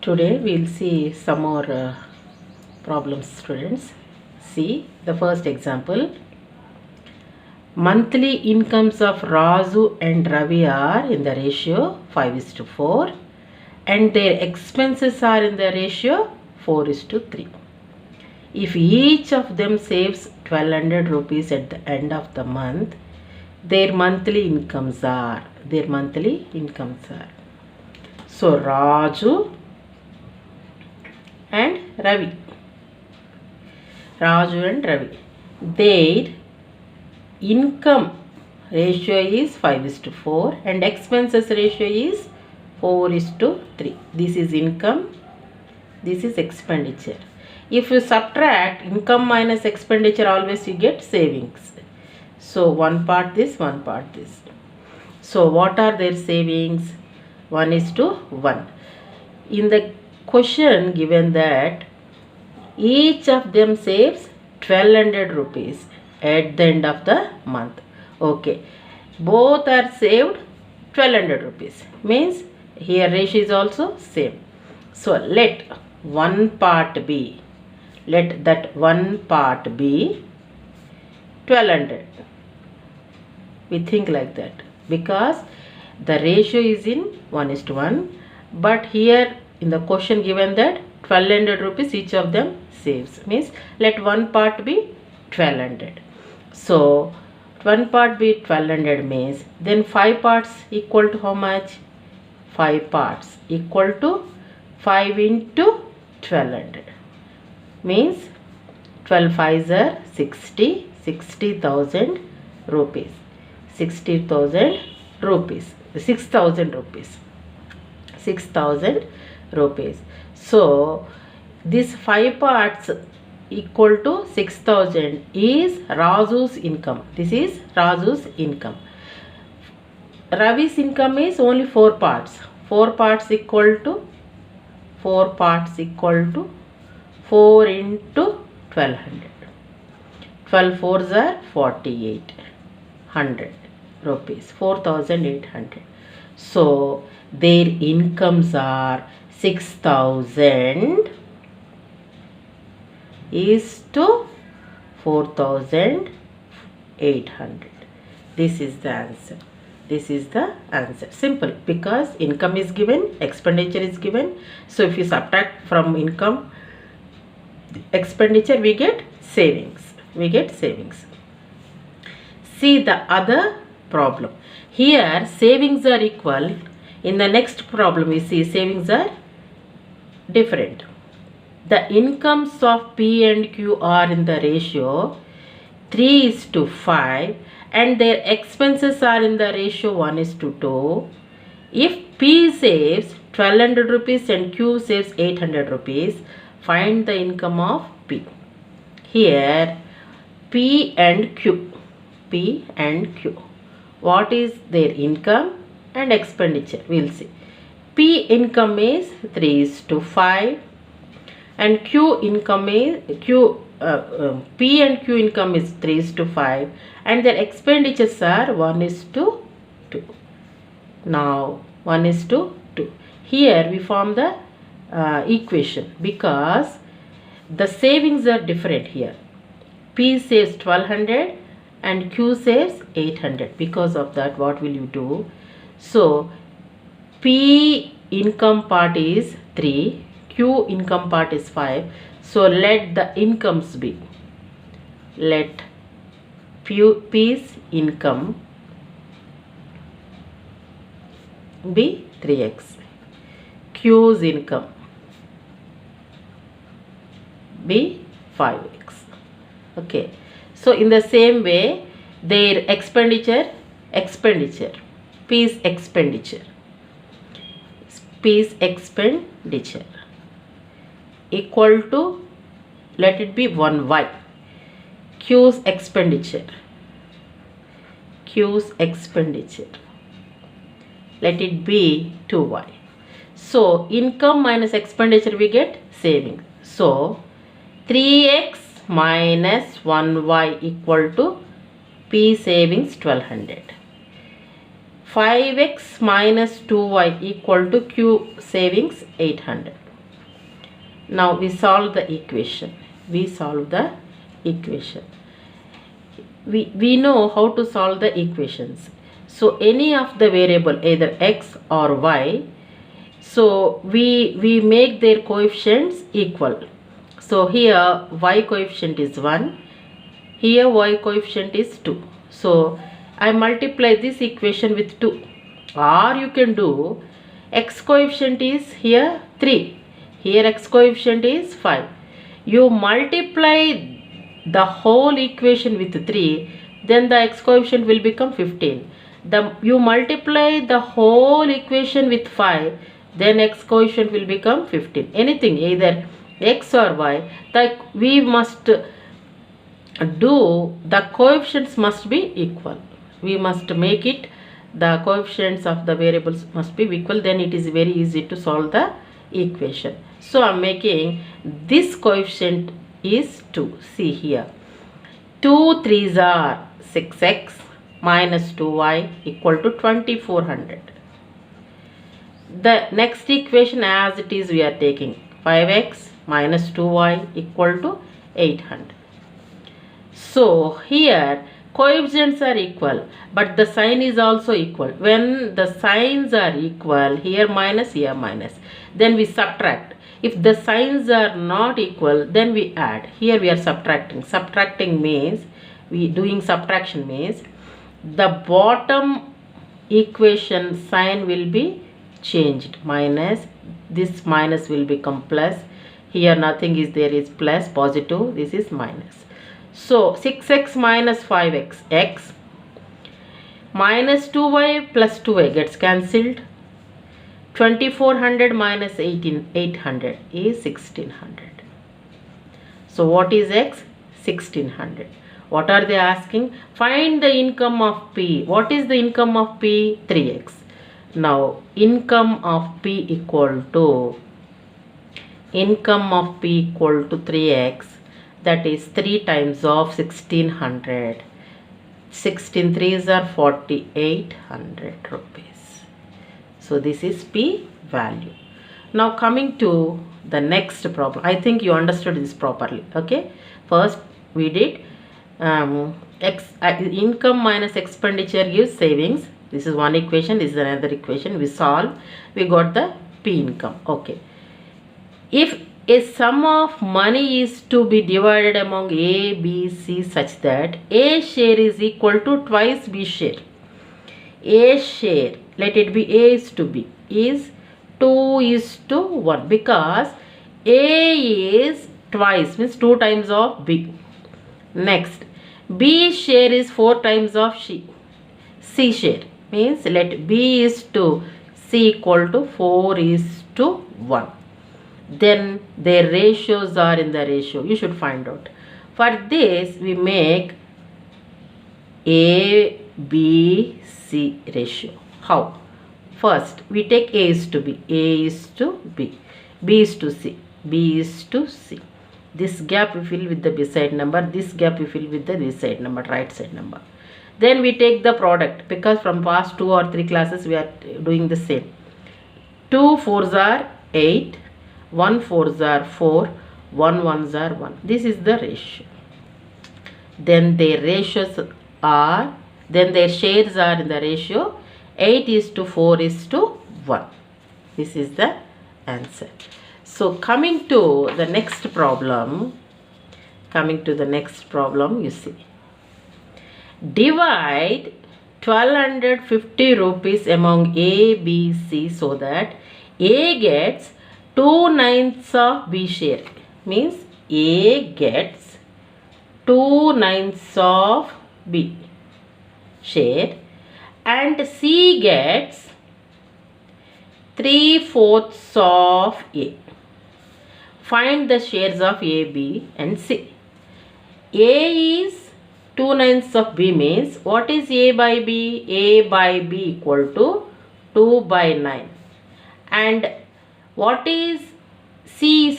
Today we'll see some more problems, students. See the first example. Monthly incomes of Raju and Ravi are in the ratio 5:4 and their expenses are in the ratio 4:3. If each of them saves 1200 rupees at the end of the month, their monthly incomes are. So Raju and Ravi. Their income ratio is 5:4 and expenses ratio is 4:3. This is income, this is expenditure. If you subtract income minus expenditure, always you get savings. So one part this, one part this. So what are their savings? 1:1. In the question given that each of them saves 1200 rupees at the end of the month. Okay, both are saved 1200 rupees, means here ratio is also same. So let that one part be 1200. We think like that because the ratio is in 1:1, but here in the question given that 1200 rupees each of them saves, means let one part be 1200. So one part be 1200 means then 5 parts equal to how much? 5 parts equal to 5 into 1200, means 12 5s are 60,000 rupees. 60,000 rupees. 6,000 rupees. So this 5 parts equal to 6,000 is Raju's income. This is Raju's income. Ravi's income is only 4 parts. 4 parts equal to 4 into 1200. 12 4s are 4800 rupees. 4,800. So their incomes are 6,000 is to 4,800. This is the answer. Simple, because income is given, expenditure is given. So if you subtract from income expenditure, we get savings. See the other problem. Here savings are equal. In the next problem we see savings are different. The incomes of P and Q are in the ratio 3:5 and their expenses are in the ratio 1:2. If P saves 1200 rupees and Q saves 800 rupees, find the income of P. Here P and Q. What is their income and expenditure? We'll see. P income is 3:5 and P and Q income is 3:5 and their expenditures are 1:2. Now 1:2. Here we form the equation because the savings are different here. P saves 1200 and Q saves 800. Because of that, what will you do? So P income part is 3, Q income part is 5. So let the incomes be. Let P's income be 3x. Q's income be 5x. Okay. So in the same way, their expenditure, P's expenditure equal to, let it be 1y. Q's expenditure, let it be 2y. So income minus expenditure we get savings. So 3x minus 1y equal to P savings 1200. 5x minus 2y equal to Q savings 800. Now we solve the equation. We solve the equation. We know how to solve the equations. So any of the variable, either x or y, so we make their coefficients equal. So here y coefficient is 1, here y coefficient is 2. So I multiply this equation with 2. Or you can do x coefficient is here 3, here x coefficient is 5. You multiply the whole equation with 3, then the x coefficient will become 15. You multiply the whole equation with 5, then x coefficient will become 15. Anything, either x or y, we must do, the coefficients must be equal. We must make it, the coefficients of the variables must be equal, then it is very easy to solve the equation. So I am making this coefficient is 2. See here, 2 3s are 6x minus 2y equal to 2400. The next equation as it is we are taking 5x minus 2y equal to 800. So here coefficients are equal, but the sign is also equal. When the signs are equal, here minus, here minus, then we subtract. If the signs are not equal, then we add. Here we are subtracting. Subtracting means, doing subtraction means, the bottom equation sign will be changed. Minus, this minus will become plus. Here nothing is there, is plus, positive, this is minus. So 6x minus 5x, x minus 2y plus 2y gets cancelled. 2400 minus 800 is 1600. So what is x? 1600. What are they asking? Find the income of P. What is the income of P? 3x. Now income of P equal to 3x, that is 3 times of 1600. 16 3s are 4800 rupees. So this is P value. Now coming to the next problem. I think you understood this properly. Okay. First we did income minus expenditure gives savings. This is one equation. This is another equation. We solve. We got the P income. Okay. If a sum of money is to be divided among A, B, C such that A share is equal to twice B share. A share, let it be A is to B, is 2 is to 1, because A is twice, means 2 times of B. Next, B share is 4 times of C. C share means let B is to C equal to 4 is to 1. Then their ratios are in the ratio. You should find out. For this we make A, B, C ratio. How? First we take A is to B, A is to B, B is to C, B is to C. This gap we fill with the beside number, this gap we fill with the beside number, right side number. Then we take the product, because from past 2 or 3 classes we are doing the same. 2 4s are 8, 1 4s are 4, 1 1s are 1. This is the ratio. Then their ratios are, then their shares are in the ratio 8 is to 4 is to 1. This is the answer. So coming to the next problem, you see. Divide 1250 rupees among A, B, C so that A gets 2/9 of B share. Means A gets 2/9 of B share and C gets 3/4 of A. Find the shares of A, B and C. A is 2/9 of B means what is A by B? A by B equal to 2/9. And what is C?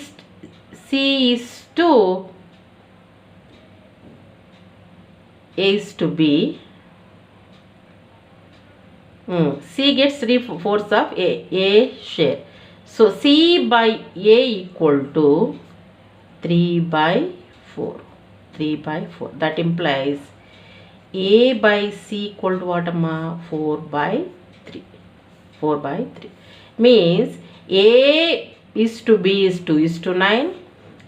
C is to A is to B. C gets 3/4 of A share. So C by A equal to 3 by 4. 3 by 4. That implies A by C equal to what, amma? 4 by 3. 4 by 3. Means A is to B is 2 is to 9.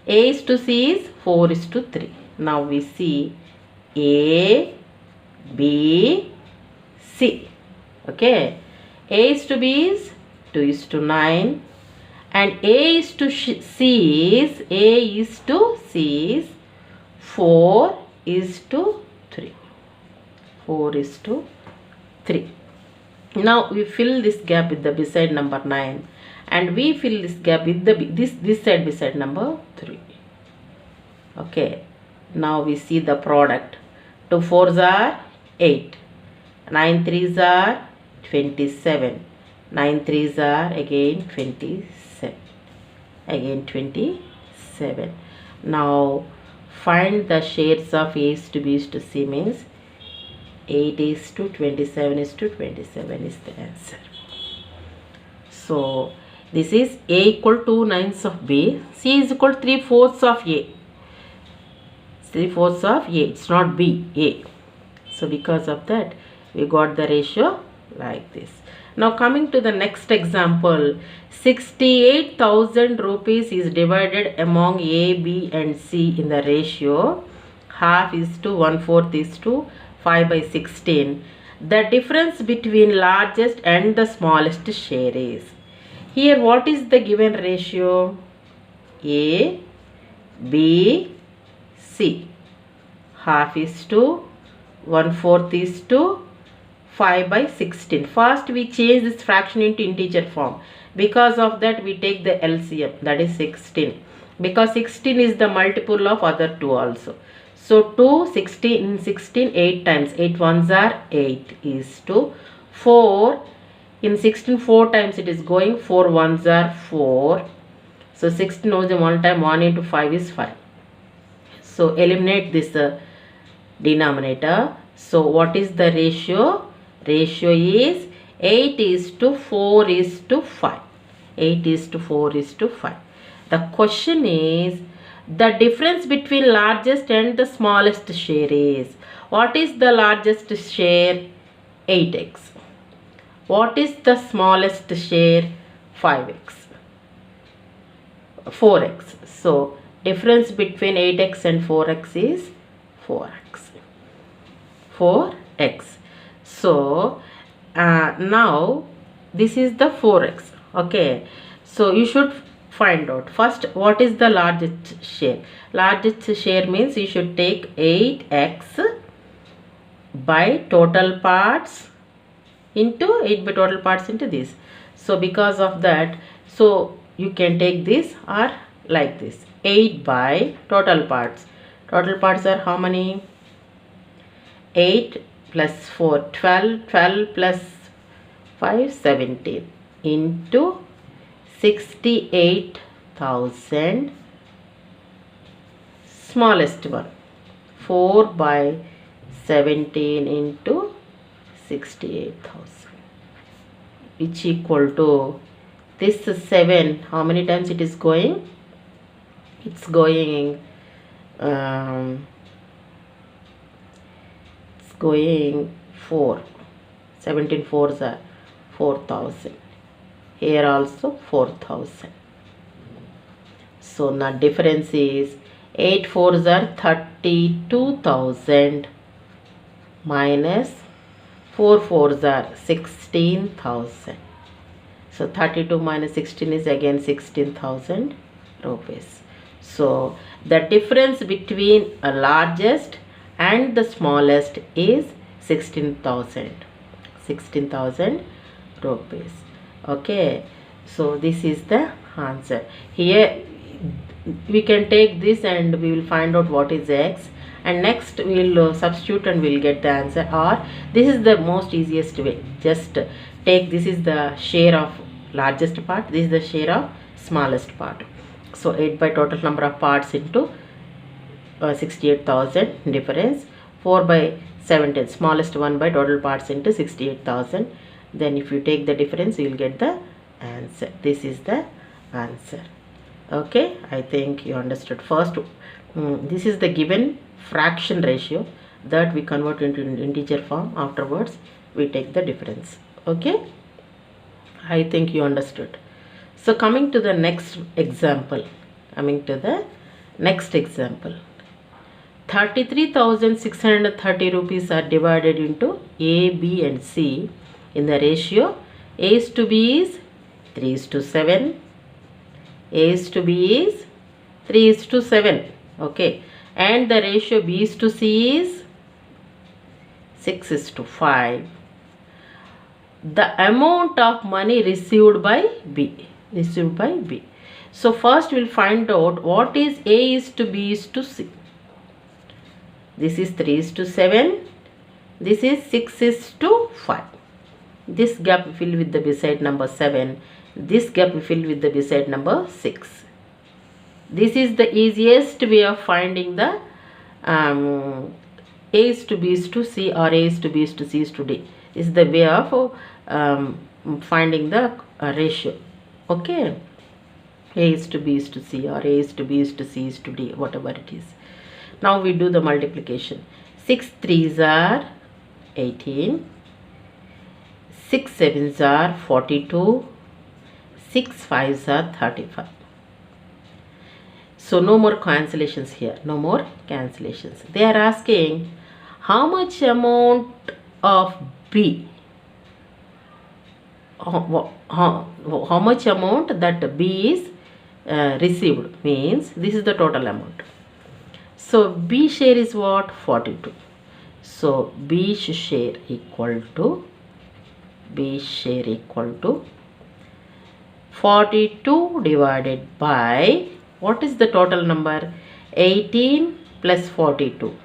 A is to C is 4 is to 3. Now we see A, B, C. Okay. A is to B is 2 is to 9. And A is to C is 4 is to 3. 4 is to 3. Now we fill this gap with the beside number 9, and we fill this gap with the this side beside number 3. Okay. Now we see the product. 2 4s are 8. 9 3s are 27. 9 3s are again 27. Again 27. Now find the shares of A is to B is to C, means 8 is to 27 is to 27 is the answer. So this is A equal to 9s of B, C is equal to 3/4 of A. 3/4 of A, it's not B, A. So because of that we got the ratio like this. Now coming to the next example, 68,000 rupees is divided among A, B and C in the ratio half is to 1/4 is to 5 by 16. The difference between largest and the smallest share is. Here what is the given ratio? A, B, C. Half is to 1/4 is to 5 by 16. First we change this fraction into integer form. Because of that we take the LCM, that is 16. Because 16 is the multiple of other two also. So 2, 16, 16, 8 times. 8 ones are 8 is to 4. In 16 4 times it is going. 4 ones are 4. So 16 was the one time. 1 into 5 is 5. So eliminate this denominator. So what is the ratio? Ratio is 8 is to 4 is to 5. 8 is to 4 is to 5. The question is, the difference between largest and the smallest share is. What is the largest share? 8x. What is the smallest share? 5x. 4x. So difference between 8x and 4x is 4x. 4x. So now this is the 4x. Okay. So you should find out first what is the largest share. Largest share means you should take 8x by total parts into 8 by total parts into this. So because of that, so you can take this or like this. 8 by total parts. Total parts are how many? 8 plus 4, 12, 12 plus 5, 17 into 68,000, smallest one, 4 by 17 into 68,000, which equal to this 7. How many times it is going? It's going going 4. 17 4s are 4,000. Here also 4,000. So now difference is 8 4s are 32,000 minus 4 4s are 16,000. So 32 minus 16 is again 16,000 rupees. So the difference between a largest and the smallest is 16,000. 16,000 rupees. Okay. So this is the answer. Here we can take this and we will find out what is x, and next we will substitute and we will get the answer. Or this is the most easiest way. Just take, this is the share of largest part, this is the share of smallest part. So 8 by total number of parts into 68,000 difference. 4 by 17, smallest one by total parts into 68,000. Then if you take the difference, you will get the answer. This is the answer. Okay, I think you understood. First, this is the given fraction ratio that we convert into integer form. Afterwards, we take the difference. Okay, I think you understood. So coming to the next example. 33,630 rupees are divided into A, B and C in the ratio A is to B is 3 is to 7. A is to B is 3 is to 7. Okay. And the ratio B is to C is 6 is to 5. The amount of money received by B. So first we'll find out what is A is to B is to C. This is 3 is to 7. This is 6 is to 5. This gap we fill with the beside number 7. This gap we fill with the beside number 6. This is the easiest way of finding the A is to B is to C or A is to B is to C is to D. Is the way of finding the ratio. Okay. A is to B is to C or A is to B is to C is to D, whatever it is. Now we do the multiplication. 6 3s are 18. 6 7s are 42. 6 5s are 35. So no more cancellations here. No more cancellations. They are asking how much amount of B, how much amount that B is received, means this is the total amount. So B share is what? 42. So B share equal to 42 divided by, what is the total number? 18 plus 42,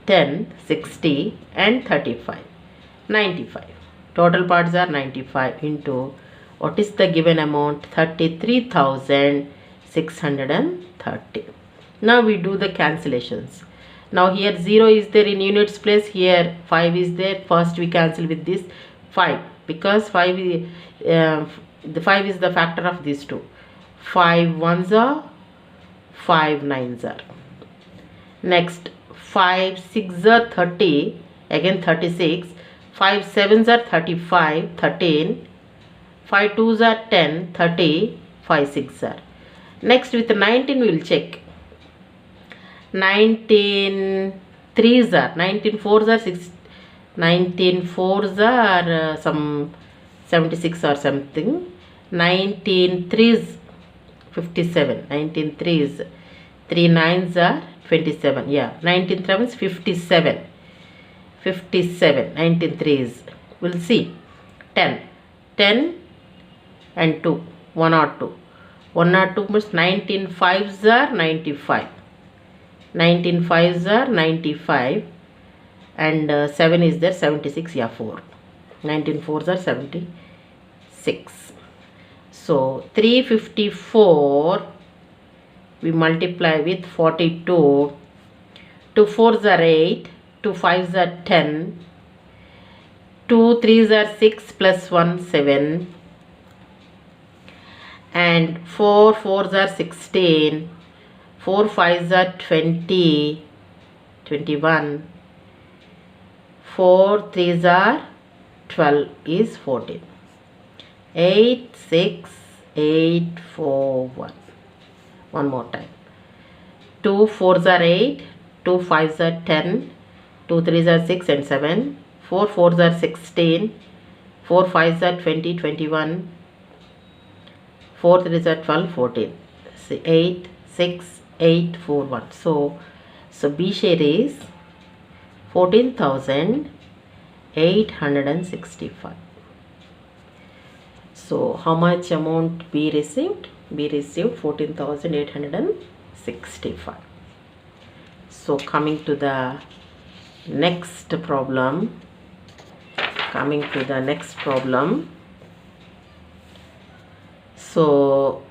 10, 60 and 35, 95. Total parts are 95 into, what is the given amount? 33,630. Now we do the cancellations. Now here 0 is there in units place, here 5 is there. First we cancel with this 5 because 5 is, the 5 is the factor of these two. 5 ones are, 5 nines are. Next 5 6 are 30, again 36. 5 7s are 35, 13. 5 2s are 10, 30. 5 6 are. Next with 19 we will check. 19 3s are, 19 4s are 6, 19 4s are some 76 or something. 19 3s 57, 19 3s, 3 9s are 27. Yeah, 19 7s 57. 19 3s. We'll see. 10 and 2, 102. 102 means 19 5s are 95. 19 5s are 95 and 7 is there, 76. Yeah, 4. 19 4s are 76. So 354 we multiply with 42. 2 4s are 8. 2 5s are 10. 2 3s are 6 plus 1 7. And 4 4s are 16. 4 5s are 20. 21. 4 3s are 12 is 14. 8 6 8 4 1. One more time. 2 4s are 8. 2 5s are 10. 2 3s are 6 and 7. 4 4s are 16. 4 5s are 20, 21. 4 3s are 12, 14. 8 6 8 4 1. So B share is 14,865. So how much amount B received? B received 14,865. So coming to the next problem. So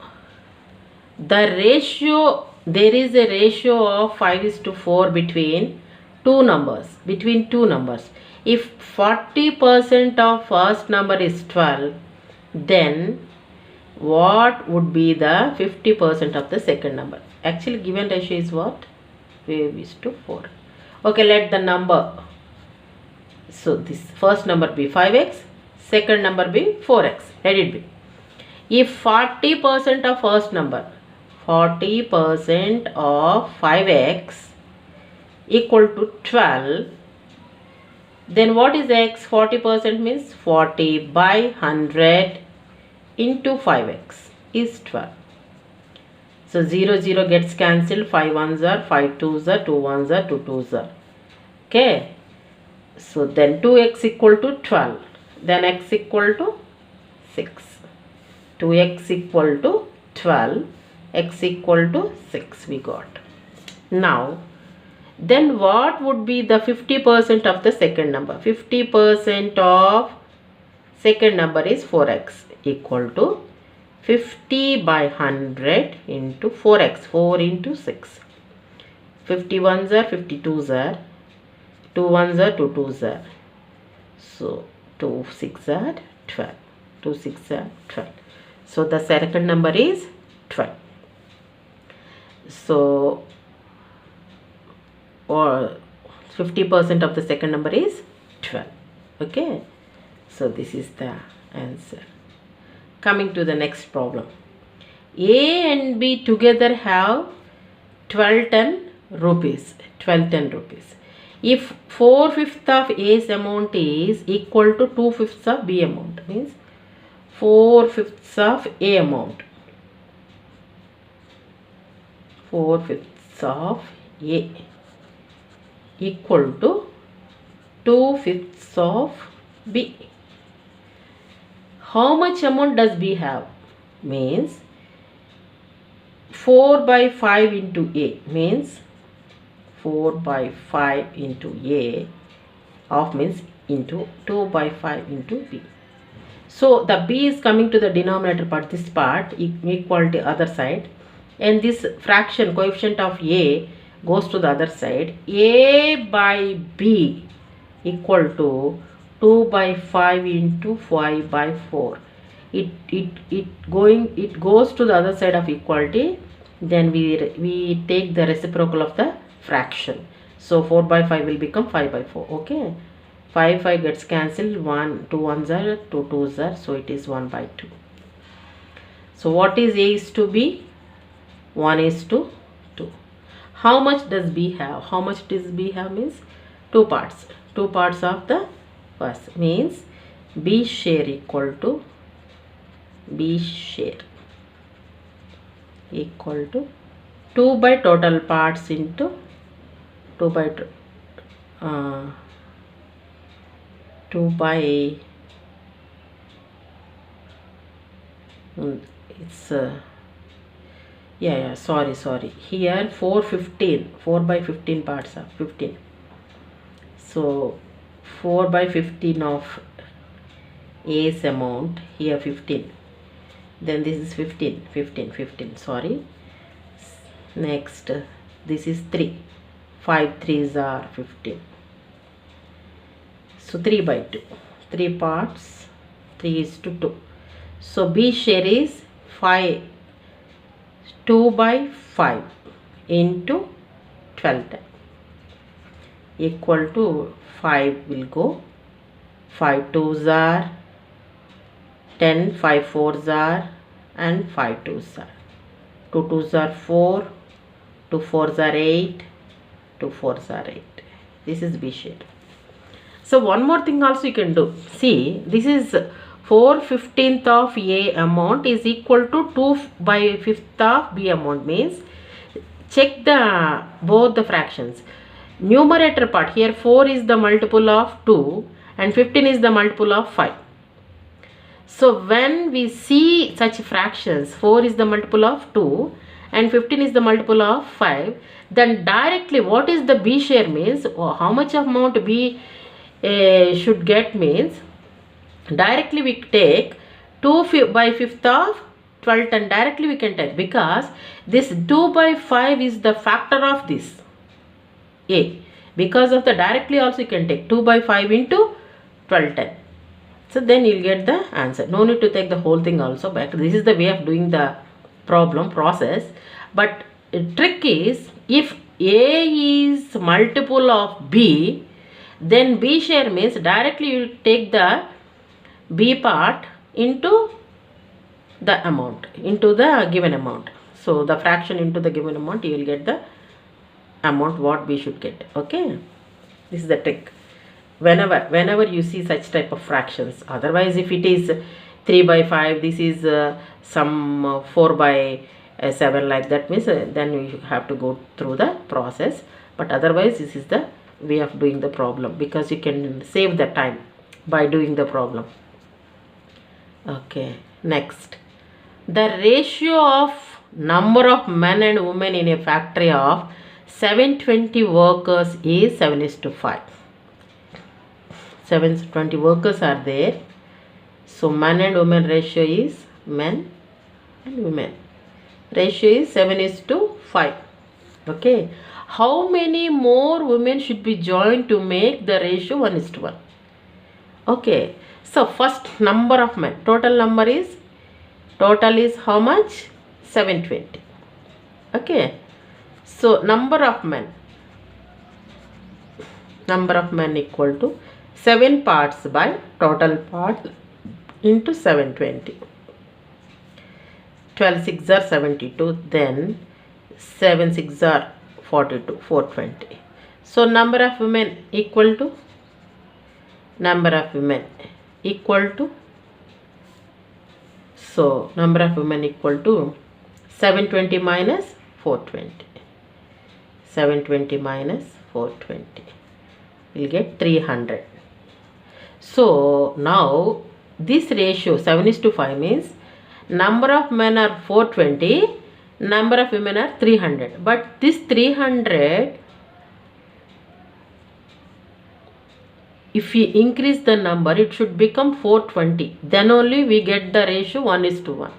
the ratio, there is a ratio of 5:4 between two numbers. If 40% of first number is 12 then what would be the 50% of the second number? Actually given ratio is what? 5:4. Okay, let the number, so this first number be 5x, second number be 4x. Let it be. If 40% of first number, 40% of 5x equal to 12, then what is x? 40% means 40 by 100 into 5x is 12. So 0, 0 gets cancelled. 5 ones are, 5 twos are, 2 ones are, 2 twos are. Okay. So then 2x equal to 12. Then x equal to 6. 2x equal to 12. X equal to 6 we got. Now, then what would be the 50% of the second number? 50% of second number is 4x equal to 50 by 100 into 4x. 4 into 6. 51s are, 52s are. 2 1s are, 2 2s are. So 2 6 are 12. 2 6 are 12. So the second number is 12. So or 50% of the second number is 12. Okay. So this is the answer. Coming to the next problem. A and B together have 1210 rupees. 1210 rupees. If 4/5 of A's amount is equal to 2/5 of B amount, means 4/5 of A amount, 4/5 of A equal to 2/5 of B. How much amount does B have? Means 4 by 5 into A, means 4 by 5 into A of means into 2 by 5 into B. So the B is coming to the denominator part, this part equal to other side, and this fraction coefficient of A goes to the other side. A by B equal to 2 by 5 into 5 by 4. It goes to the other side of equality. Then we take the reciprocal of the fraction. So 4 by 5 will become 5 by 4. Okay. 5 gets cancelled. 1 2 ones are, 2 twos are. So it is 1 by 2. So what is A is to B? 1 is to 2. How much does B have? How much does B have means 2 parts. 2 parts of the first means B share equal to B share equal to 2 by total parts into 2 by 2 by it's sorry here 4 by 15 parts are 15. So 4 by 15 of A's amount, here 15, then this is 15 sorry. Next this is 3, 5 3s are 15. So 3 by 2, 3 parts, 3 is to 2. So B share is 2 by 5 into 12 equal to 5 will go, 5 2s are 10, 5 4s are, and 5 2s are, 2 2s are 4, 2 4s are 8, 2 4s are 8. This is B share. So one more thing also you can do. See, this is 4/15 of A amount is equal to 2 by 5th of B amount, means check the both the fractions. Numerator part, here 4 is the multiple of 2 and 15 is the multiple of 5. So when we see such fractions, 4 is the multiple of 2 and 15 is the multiple of 5, then directly what is the B share means, or how much amount B should get means, directly we take 2 by 5th of 12 and directly we can take, because this 2 by 5 is the factor of this A. Because of the directly also you can take 2 by 5 into 1210. So then you'll get the answer. No need to take the whole thing also back. This is the way of doing the problem process. But trick is, if A is multiple of B, then B share means directly you take the B part into the amount, into the given amount. So the fraction into the given amount, you will get the amount what we should get. Okay, this is the trick. Whenever you see such type of fractions, otherwise if it is 3 by 5, this is some 4 by 7, like that means then we have to go through the process. But otherwise this is the way of doing the problem, because you can save the time by doing the problem. Okay, next, the ratio of number of men and women in a factory of 720 workers is 7:5. 720 workers are there. So man and women ratio is, men and women ratio is 7:5. Okay, how many more women should be joined to make the ratio 1:1? Okay, so first, number of men, total is how much? 720. Okay, so number of men equal to 7 parts by total part into 720. 12 6 are 72, then 7 6 are 42, 420. So number of women equal to, so number of women equal to 720 minus 420. 720 minus 420. We'll get 300. So now this ratio 7:5 means number of men are 420, number of women are 300. But this 300, if we increase the number, it should become 420. Then only we get the ratio 1:1.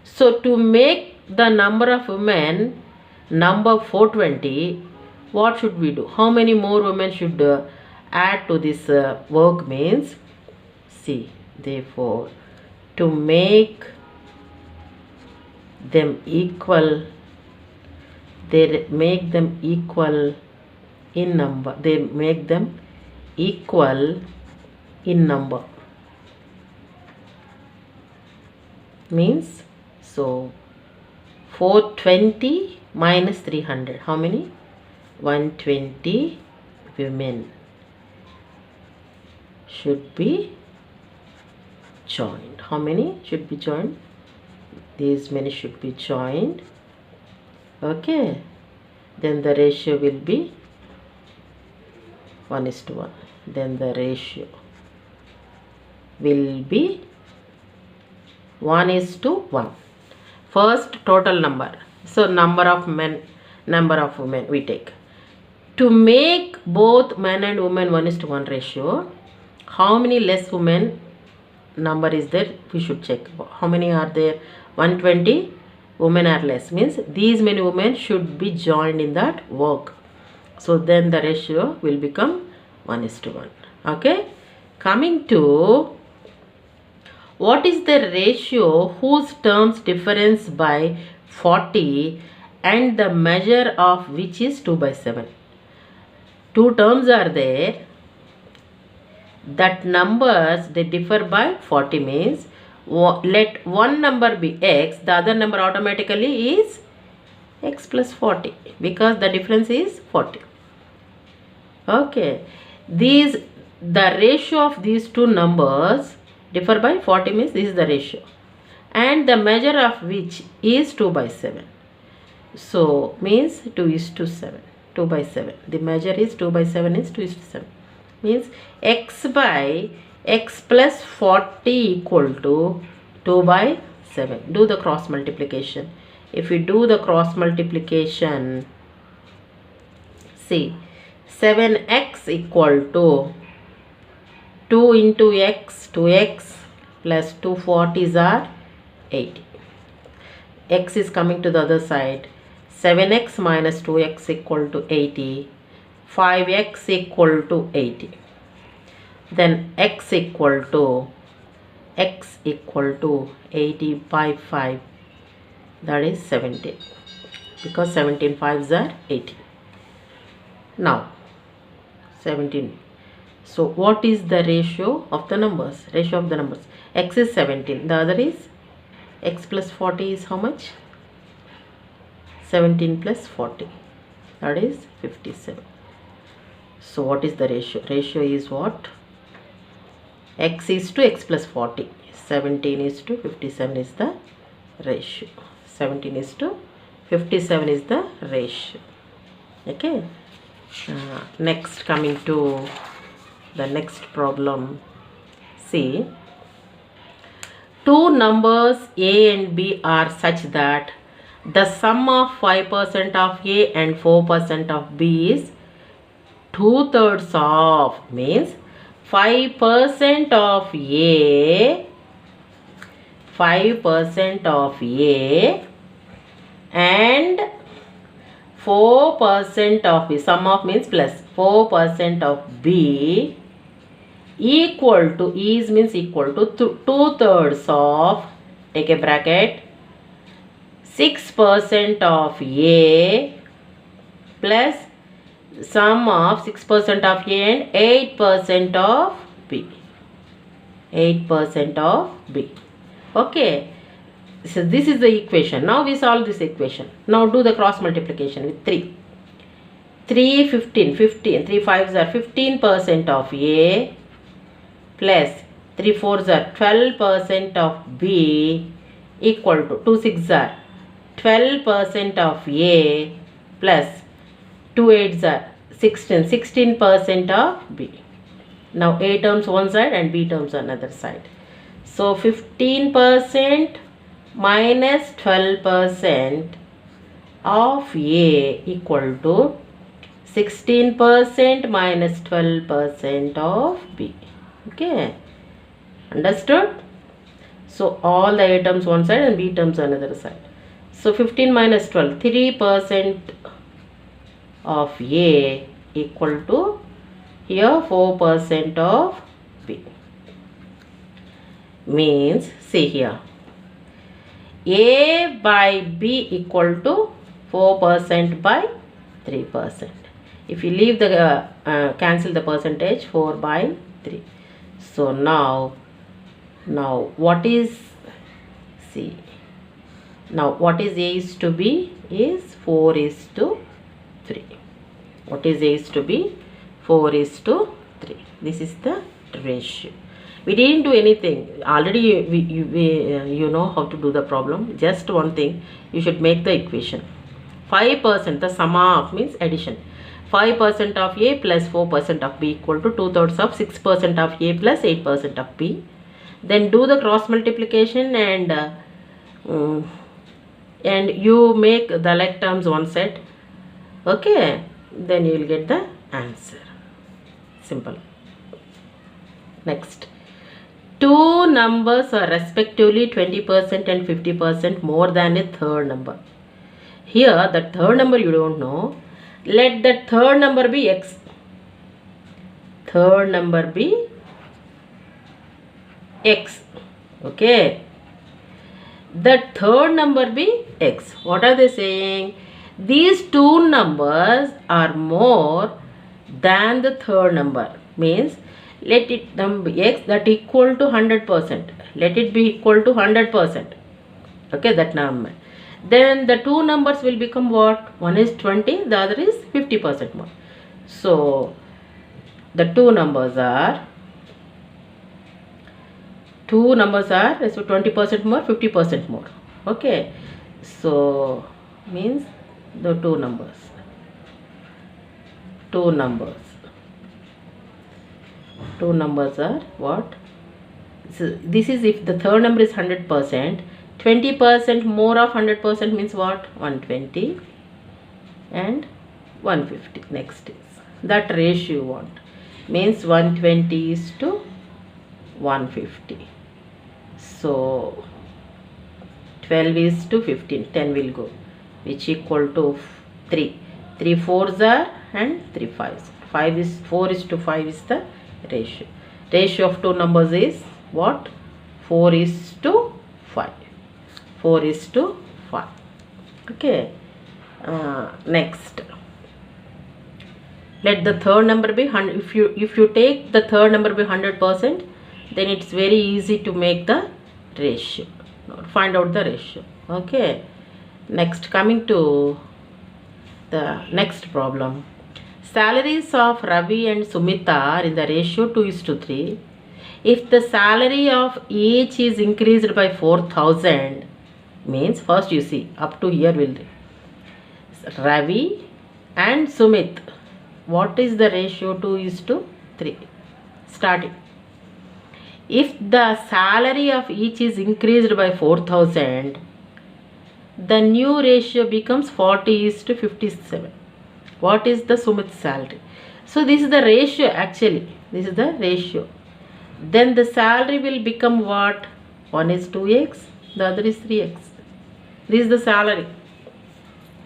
So to make the number of women number 420, what should we do? How many more women should add to this work means, see, therefore to make them equal, they make them equal in number, means, so 420 minus 300, how many? 120 women should be joined. How many should be joined? These many should be joined. Okay, then the ratio will be 1:1. Then the ratio will be 1:1. First, total number. So number of men, number of women we take. To make both men and women 1:1 ratio, how many less women number is there? We should check. How many are there? 120 women are less, means these many women should be joined in that work. So then the ratio will become 1:1. Okay, coming to what is the ratio whose terms difference by 40 and the measure of which is 2/7. Two terms are there, that numbers they differ by 40 means let one number be x, the other number automatically is x plus 40 because the difference is 40. Okay, the ratio of these two numbers differ by 40 means this is the ratio, and the measure of which is 2/7. So means 2:7. 2/7. The measure is 2/7 is 2:7. Means x by x plus 40 equal to 2/7. Do the cross multiplication. If we do the cross multiplication, see, 7x equal to 2 into x, 2x plus 2 40s are 80. X is coming to the other side. 7x minus 2x equal to 80. 5x equal to 80. Then x equal to x equal to 80 by 5, that is 17, because 17 5s are 80. Now 17. So what is the ratio of the numbers? Ratio of the numbers. X is 17. The other is x plus 40 is how much? 17 plus 40. That is 57. So what is the ratio? Ratio is what? X is to x plus 40. 17 is to 57 is the ratio. 17 is to 57 is the ratio. Okay. Next, coming to the next problem. See, two numbers A and B are such that the sum of 5% of A and 4% of B is 2/3 of, means 5% of A, 5% of A and 4% of B, sum of means plus 4% of B equal to, is means equal to 2/3 of, take a bracket, 6% of A plus sum of 6% of A and 8% of B. 8% of B. Okay. So this is the equation. Now we solve this equation. Now do the cross multiplication with 3. 3, 15, 15. 3 5s are 15% of A plus 3 4s are 12% of B equal to 2 6s are 12% of A plus 2 8s are 16, 16% of B. Now A terms one side and B terms another side. So 15% minus 12% of A equal to 16% minus 12% of B. Okay, understood? So all the A terms one side and B terms another side. So 15 minus 12, 3% of A equal to here 4% of B. Means, see here, A by B equal to 4% by 3%. If you leave the cancel the percentage, 4 by 3. So now what is, see, now what is A is to B is 4 is to 3. What is A is to B? 4 is to 3. This is the ratio. We didn't do anything. Already you know how to do the problem. Just one thing, you should make the equation. 5%, the sum of means addition. 5% of A plus 4% of B equal to 2/3 of 6% of A plus 8% of B. Then do the cross multiplication and you make the like terms one set. Okay, then you will get the answer. Simple. Next, two numbers are respectively 20% and 50% more than a third number. Here the third number you don't know. Let the third number be X. Third number be X. Okay. The third number be X. What are they saying? These two numbers are more than the third number. Means let it be X that equal to 100%. Let it be equal to 100%. Okay, that number. Then the two numbers will become what? One is 20, the other is 50% more. So the two numbers are so 20% more, 50% more. Okay, so means the two numbers are what? So this is if the third number is 100%, 20% more of 100% means what? 120 and 150. Next is that ratio you want, means 120 is to 150. So 12 is to 15, 10 will go, which equal to 3. 3 4s are and 3 5s. 4 is to 5 is the ratio. Ratio of two numbers is what? 4 is to 5. 4 is to 5. Okay. Next, let the third number be 100. If you take the third number be 100%, then it's very easy to make the ratio, find out the ratio. Okay. Next, coming to the next problem. Salaries of Ravi and Sumita are in the ratio 2:3. If the salary of each is increased by 4,000, means first you see up to here will Ravi and Sumit, what is the ratio? 2:3. Starting. If the salary of each is increased by 4,000, the new ratio becomes 40:57. What is the Sumit's salary? So this is the ratio actually. This is the ratio. Then the salary will become what? One is 2x, the other is 3x. This is the salary.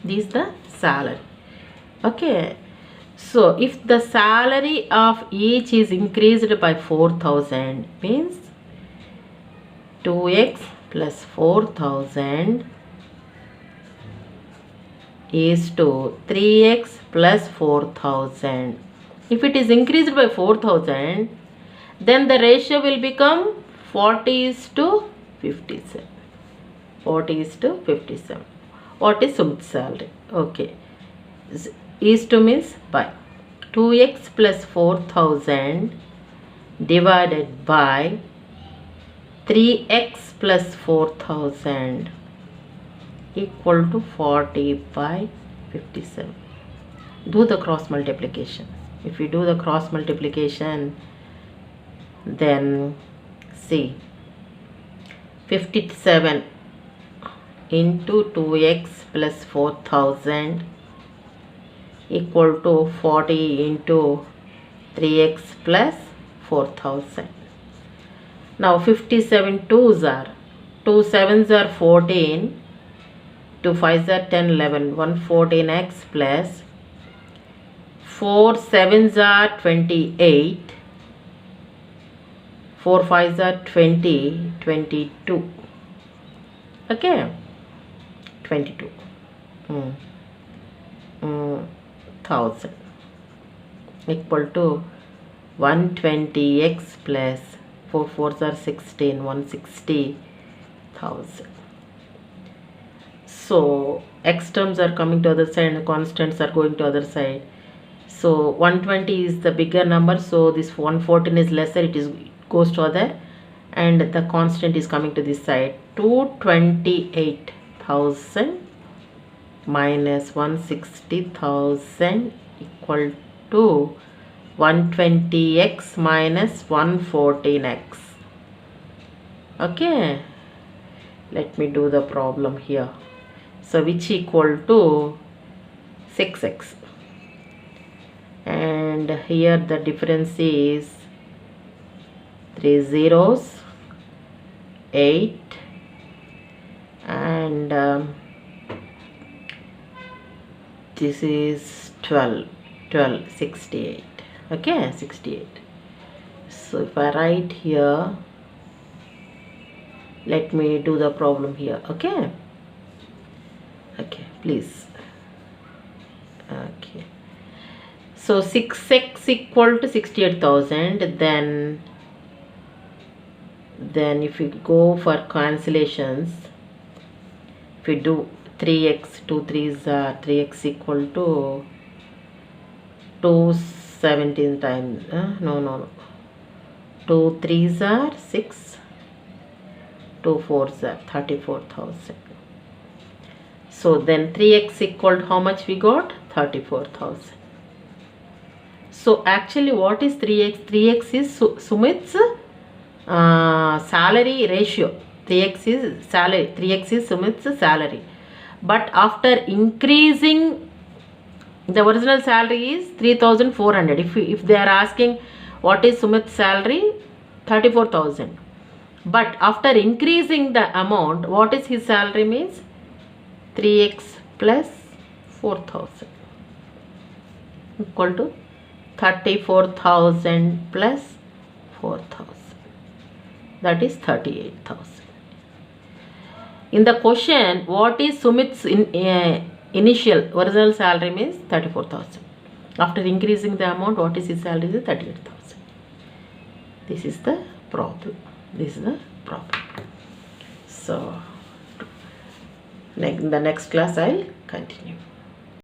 This is the salary. Okay. So if the salary of each is increased by 4,000, means 2x plus 4,000 is to 3x plus 4,000. If it is increased by 4,000, then the ratio will become 40:57. 40:57. What is Sumit's salary? Okay. Is to means by 2x plus 4,000 divided by 3x plus 4,000 equal to 40/57. Do the cross multiplication. If you do the cross multiplication, then see 57 into 2x plus 4,000 equal to 40 into 3x plus 4,000. Now 57 2s are 2 7s are 14, 2 5s are 10 11, 114x plus 4 7s are 28, 4 5s are 20, 22. Okay, 22 thousand equal to 120x plus 4 4s are 16, 160,000. So x terms are coming to other side and constants are going to other side. So 120 is the bigger number, so this 114 is lesser, it goes to other, and the constant is coming to this side. 228,000 minus 160,000 equal to 120x minus 114x. Okay, let me do the problem here. So which equal to 6x, and here the difference is 3 zeros, 8, and this is 12, 68. Okay, 68. So if I write here, let me do the problem here. Okay, please. Okay, so 6x equal to 68,000. Then if we go for cancellations, if we do 3x, 2 3s are 3x equal to 217 times, no, 2 3s are 6, 2 4s are 34,000. So then 3x equal to how much we got? 34,000. So actually what is 3x? 3x is Sumit's salary ratio. 3x is salary. 3x is Sumit's salary. But after increasing, the original salary is 3,400. If they are asking what is Sumit's salary, 34,000. But after increasing the amount, what is his salary means? 3x plus 4,000 equal to 34,000 plus 4,000. that is 38,000. In the question, what is Sumit's initial original salary means 34,000. After increasing the amount, what is his salary is 38,000. This is the problem. So, in the next class I will continue.